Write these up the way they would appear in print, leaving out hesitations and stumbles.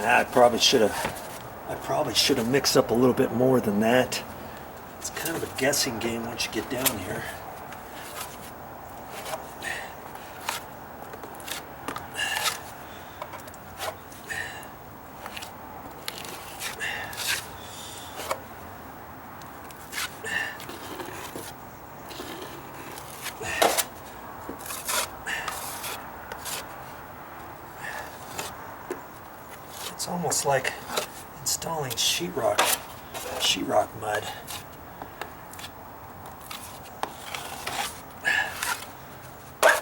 I probably should have mixed up a little bit more than that. It's kind of a guessing game once you get down here. It's almost like installing sheetrock mud.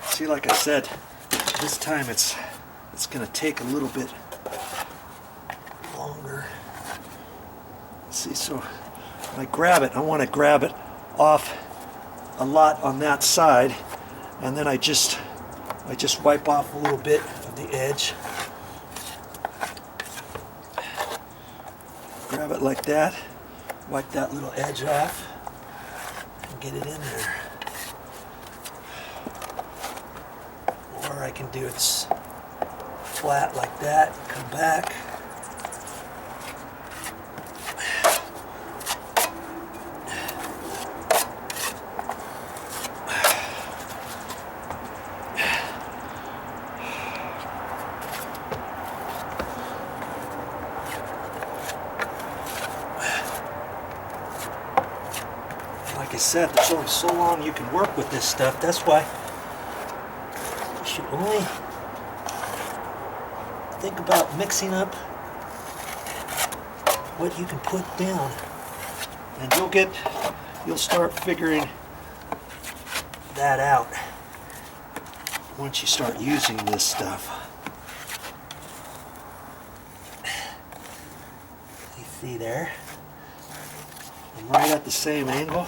See, like I said, this time it's going to take a little bit longer. See, so when I grab it, I want to grab it off a lot on that side, and then I just wipe off a little bit of the edge. Grab it like that, wipe that little edge off, and get it in there. Or I can do it flat like that, come back. Like I said, there's only so long you can work with this stuff. That's why you should only think about mixing up what you can put down, and you'll start figuring that out once you start using this stuff. You see there? I'm right at the same angle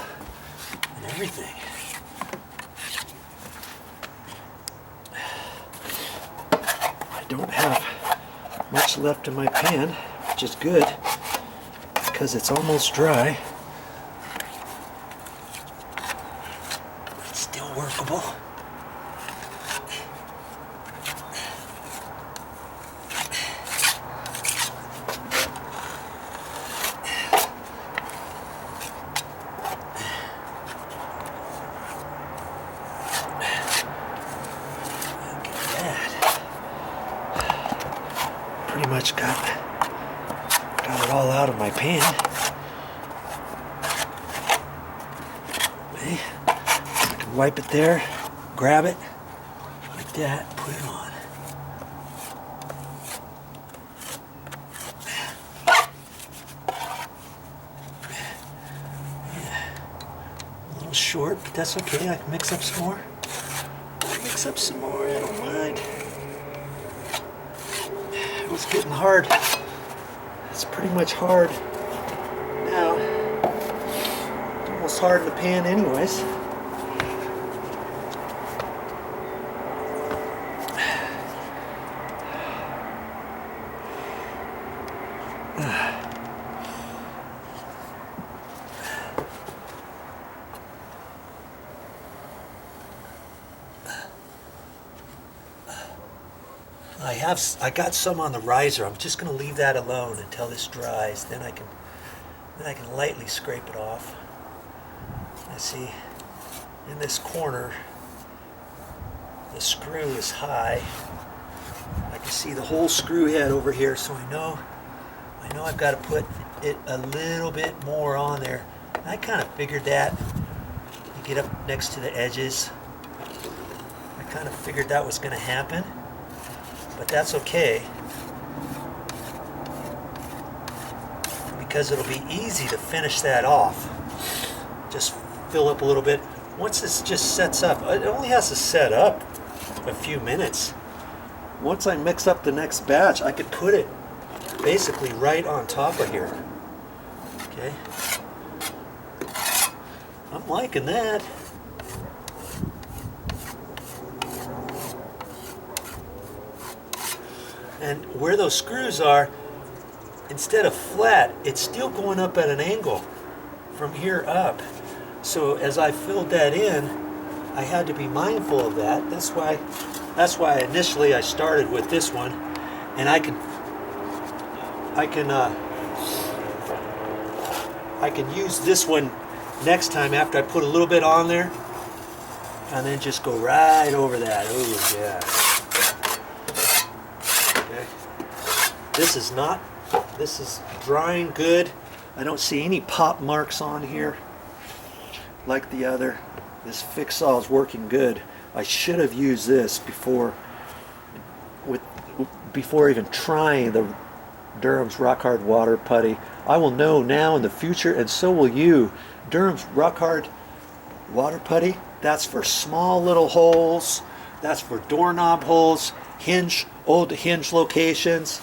and everything. I don't have much left in my pan, which is good because it's almost dry. It's still workable. Pretty much got it all out of my pan. Okay. I can wipe it there, grab it like that, put it on. Yeah. A little short, but that's okay. I can mix up some more. I don't mind. It was getting hard. It's pretty much hard now. It's almost hard in the pan anyways. I got some on the riser. I'm just going to leave that alone until this dries. Then I can lightly scrape it off. I see in this corner the screw is high. I can see the whole screw head over here, so I know I've got to put it a little bit more on there. I kind of figured that. You get up next to the edges. I kind of figured that was going to happen. But that's okay, because it'll be easy to finish that off. Just fill up a little bit. Once this just sets up, it only has to set up a few minutes. Once I mix up the next batch, I could put it basically right on top of here. Okay. I'm liking that. And where those screws are, instead of flat, it's still going up at an angle from here up. So as I filled that in, I had to be mindful of that. That's why initially I started with this one, and I can I can use this one next time after I put a little bit on there, and then just go right over that. Oh yeah. Okay. This is drying good. I don't see any pop marks on here like the other. This fix-all is working good. I should have used this before even trying the Durham's Rock Hard Water Putty. I will know now in the future, and so will you. Durham's Rock Hard Water Putty, that's for small little holes. That's for doorknob holes, old hinge locations,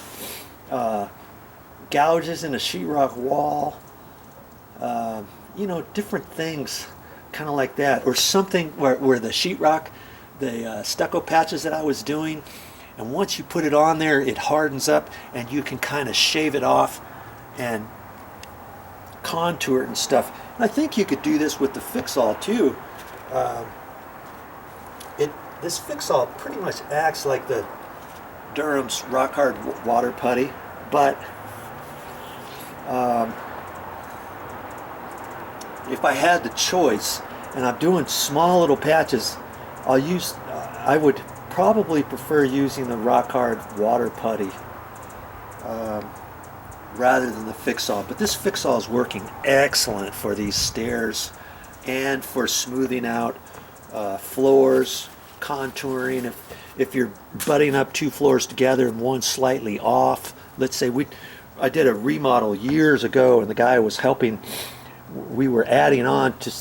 gouges in a sheetrock wall, you know, different things kind of like that. Or something where the sheetrock, the stucco patches that I was doing, and once you put it on there, it hardens up and you can kind of shave it off and contour it and stuff. And I think you could do this with the fix-all too. This fix-all pretty much acts like the Durham's Rock Hard Water Putty, but if I had the choice, and I'm doing small little patches, I would probably prefer using the Rock Hard Water Putty rather than the fix-all. But this fix-all is working excellent for these stairs and for smoothing out floors, contouring. If you're butting up two floors together and one slightly off, let's say I did a remodel years ago, and the guy was helping. We were adding on to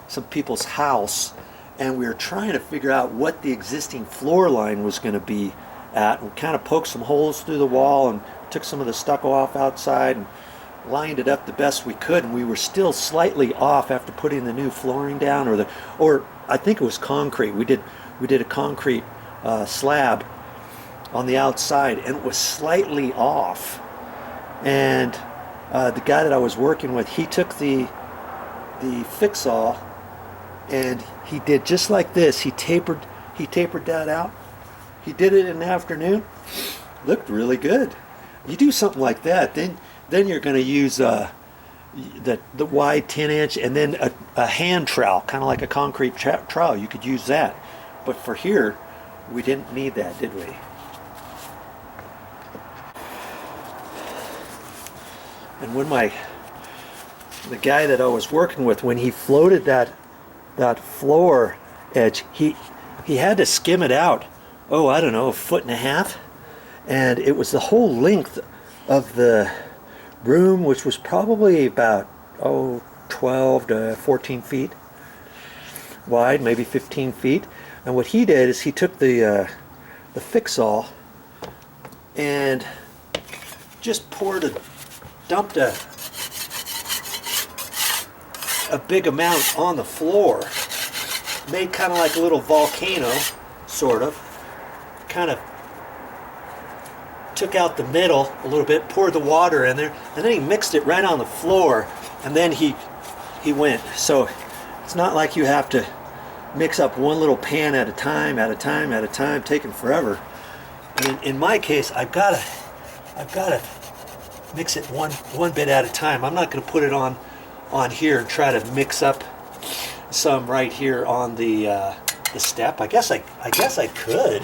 some people's house, and we were trying to figure out what the existing floor line was going to be at. We kind of poked some holes through the wall and took some of the stucco off outside and lined it up the best we could, and we were still slightly off after putting the new flooring down, or I think it was concrete. We did a concrete slab on the outside, and it was slightly off. And the guy that I was working with, he took the fix-all and he did just like this. He tapered that out. He did it in the afternoon. Looked really good. You do something like that, then you're going to use the wide 10-inch and then a hand trowel, kind of like a concrete trowel. You could use that. But for here, we didn't need that, did we? And when the guy that I was working with, when he floated that floor edge, he had to skim it out, oh, I don't know, 1.5 feet. And it was the whole length of the room, which was probably about 12 to 14 feet wide, maybe 15 feet. And what he did is he took the fix-all and just dumped a big amount on the floor, made kind of like a little volcano, sort of, kind of took out the middle a little bit, poured the water in there, and then he mixed it right on the floor, and then he went. So it's not like you have to mix up one little pan at a time, taking forever. And in my case, I've got to mix it one bit at a time. I'm not going to put it on here and try to mix up some right here on the step. I guess I could.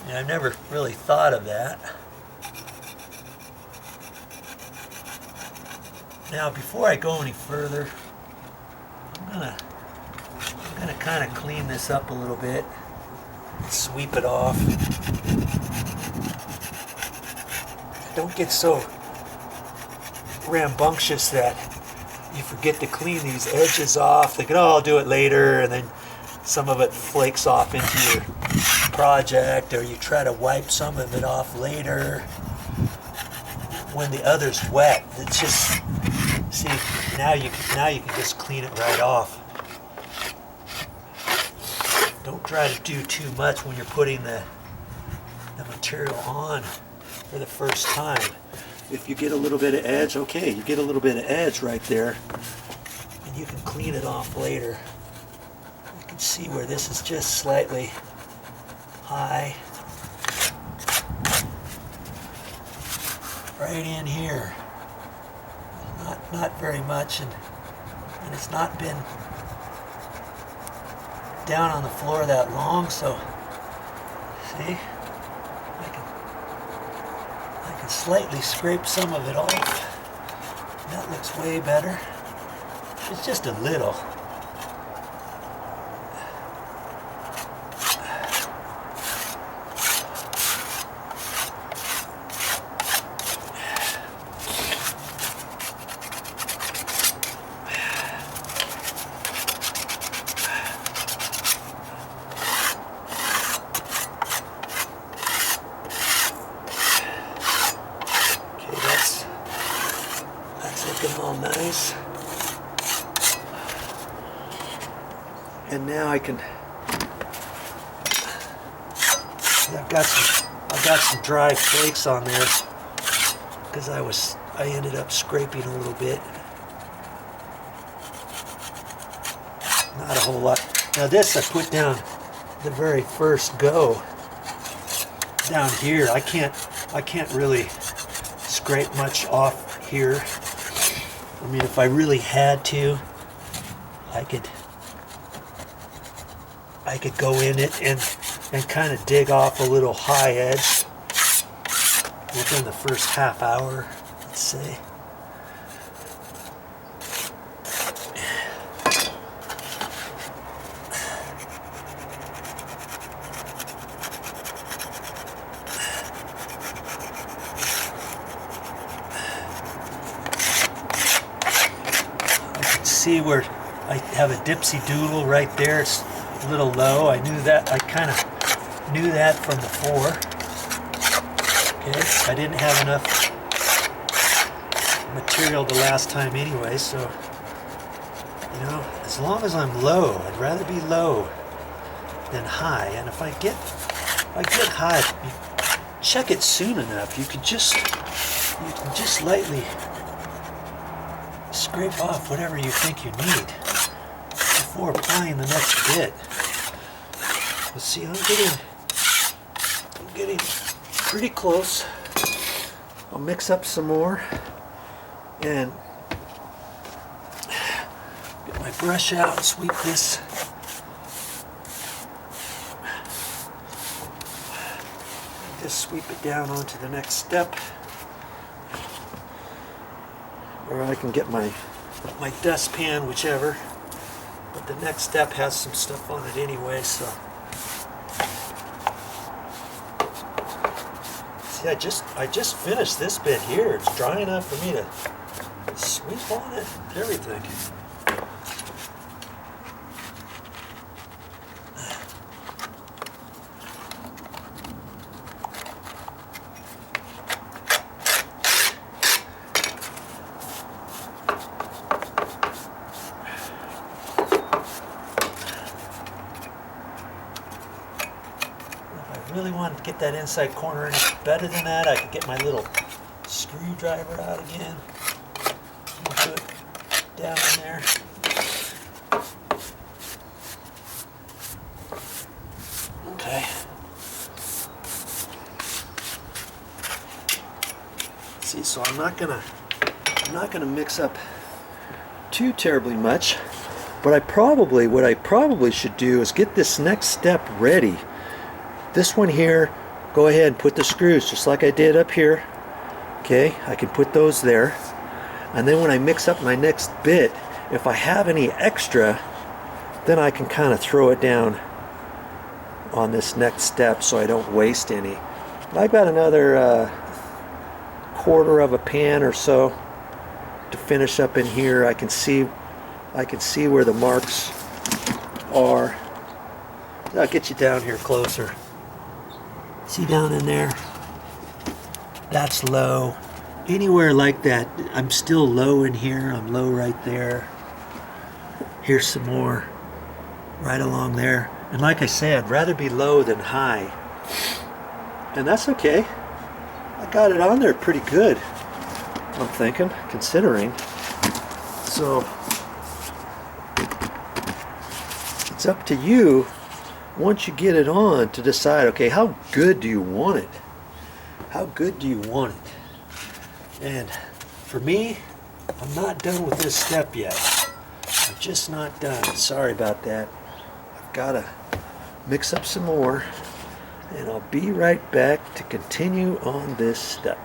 Yeah, I've never really thought of that. Now, before I go any further, I'm gonna kind of clean this up a little bit, sweep it off. Don't get so rambunctious that you forget to clean these edges off. Thinking, oh, I'll do it later, and then some of it flakes off into your project, or you try to wipe some of it off later when the other's wet. It's just, see, now you can just clean it right off. Don't try to do too much when you're putting the material on for the first time. If you get a little bit of edge, okay, you get a little bit of edge right there, and you can clean it off later. You can see where this is just slightly high. right in here. Not very much, and it's not been down on the floor that long, so see, I can slightly scrape some of it off. That looks way better. It's just a little. Looking all nice. And now I can, I've got some dry flakes on there because I ended up scraping a little bit. Not a whole lot. Now this I put down the very first go down here. I can't really scrape much off here. I mean, if I really had to, I could go in it and kind of dig off a little high edge within the first half hour, let's say. See where I have a dipsy doodle right there. It's a little low. I knew that. I kind of knew that from before. Okay, I didn't have enough material the last time anyway, so you know, as long as I'm low, I'd rather be low than high. And if I get high, you check it soon enough. You can just lightly scrape off whatever you think you need before applying the next bit. But see, I'm getting pretty close. I'll mix up some more and get my brush out and sweep this. Just sweep it down onto the next step. Or I can get my dustpan, whichever. But the next step has some stuff on it anyway, so. See, I just finished this bit here. It's dry enough for me to sweep on it, everything. Really want to get that inside corner any better than that, I could get my little screwdriver out again and put it down in there. Okay. See, so I'm not gonna mix up too terribly much, but what I probably should do is get this next step ready. This one here, go ahead and put the screws just like I did up here. Okay, I can put those there. And then when I mix up my next bit, if I have any extra, then I can kind of throw it down on this next step so I don't waste any. I've got another quarter of a pan or so to finish up in here. I can see where the marks are. I'll get you down here closer. See down in there? That's low. Anywhere like that, I'm still low in here. I'm low right there. Here's some more right along there. And like I said, I'd rather be low than high. And that's okay. I got it on there pretty good, I'm thinking, considering. So it's up to you once you get it on to decide, okay, how good do you want it? How good do you want it? And for me, I'm not done with this step yet. I'm just not done. Sorry about that. I've got to mix up some more, and I'll be right back to continue on this step.